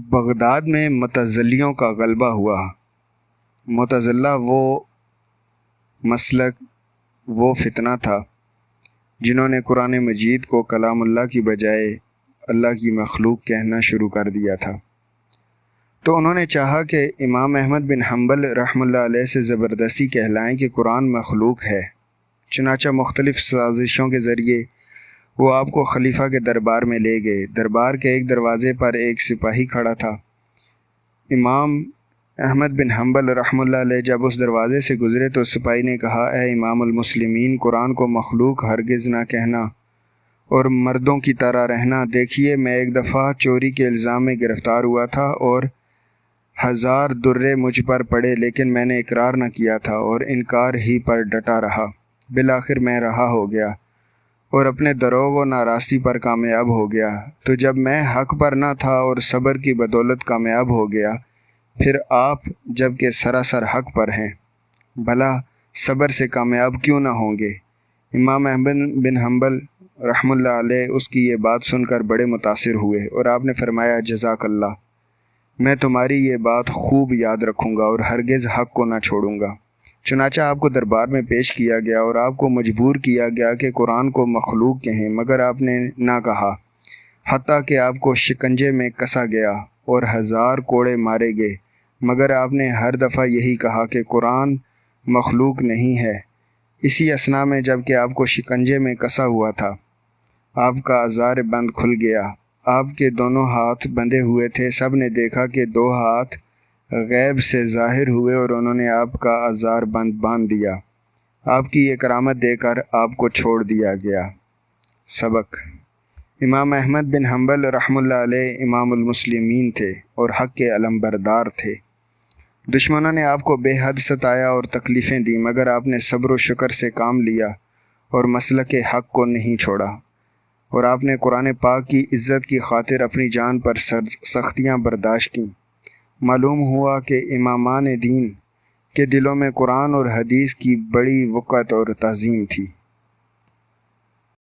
Baghdad میں معتزلیوں کا غلبہ ہوا۔ معتزلہ وہ مسلک، وہ فتنہ تھا جنہوں نے قرآن مجید کو کلام اللہ کی بجائے اللہ کی مخلوق کہنا شروع کر دیا تھا۔ تو انہوں نے چاہا کہ امام احمد بن حنبل رحمہ اللہ علیہ سے زبردستی کہلائیں کہ قرآن مخلوق ہے۔ چنانچہ مختلف سازشوں کے ذریعے وہ آپ کو خلیفہ کے دربار میں لے گئے۔ دربار کے ایک دروازے پر ایک سپاہی کھڑا تھا۔ امام احمد بن حنبل رحمہ اللہ علیہ جب اس دروازے سے گزرے تو سپاہی نے کہا، اے امام المسلمین، قرآن کو مخلوق ہرگز نہ کہنا اور مردوں کی طرح رہنا۔ دیکھیے، میں ایک دفعہ چوری کے الزام میں گرفتار ہوا تھا اور 1000 درے مجھ پر پڑے، لیکن میں نے اقرار نہ کیا تھا اور انکار ہی پر ڈٹا رہا۔ بالآخر میں رہا ہو گیا اور اپنے دروغ و ناراستی پر کامیاب ہو گیا۔ تو جب میں حق پر نہ تھا اور صبر کی بدولت کامیاب ہو گیا، پھر آپ جب کہ سراسر حق پر ہیں، بھلا صبر سے کامیاب کیوں نہ ہوں گے؟ امام احمد بن حنبل رحمہ اللہ علیہ اس کی یہ بات سن کر بڑے متاثر ہوئے اور آپ نے فرمایا، جزاک اللہ، میں تمہاری یہ بات خوب یاد رکھوں گا اور ہرگز حق کو نہ چھوڑوں گا۔ چنانچہ آپ کو دربار میں پیش کیا گیا اور آپ کو مجبور کیا گیا کہ قرآن کو مخلوق کہیں، مگر آپ نے نہ کہا، حتیٰ کہ آپ کو شکنجے میں کسا گیا اور 1000 کوڑے مارے گئے، مگر آپ نے ہر دفعہ یہی کہا کہ قرآن مخلوق نہیں ہے۔ اسی اثناء میں جب کہ آپ کو شکنجے میں کسا ہوا تھا، آپ کا آزار بند کھل گیا۔ آپ کے دونوں ہاتھ بندھے ہوئے تھے۔ سب نے دیکھا کہ 2 ہاتھ غیب سے ظاہر ہوئے اور انہوں نے آپ کا آزار بند باندھ دیا۔ آپ کی یہ کرامت دے کر آپ کو چھوڑ دیا گیا۔ سبق: امام احمد بن حنبل رحمہ اللہ علیہ امام المسلمین تھے اور حق کے علمبردار تھے۔ دشمنوں نے آپ کو بے حد ستایا اور تکلیفیں دیں، مگر آپ نے صبر و شکر سے کام لیا اور مسلک حق کو نہیں چھوڑا، اور آپ نے قرآن پاک کی عزت کی خاطر اپنی جان پر سختیاں برداشت کیں۔ معلوم ہوا کہ امامان دین کے دلوں میں قرآن اور حدیث کی بڑی وقت اور تعظیم تھی۔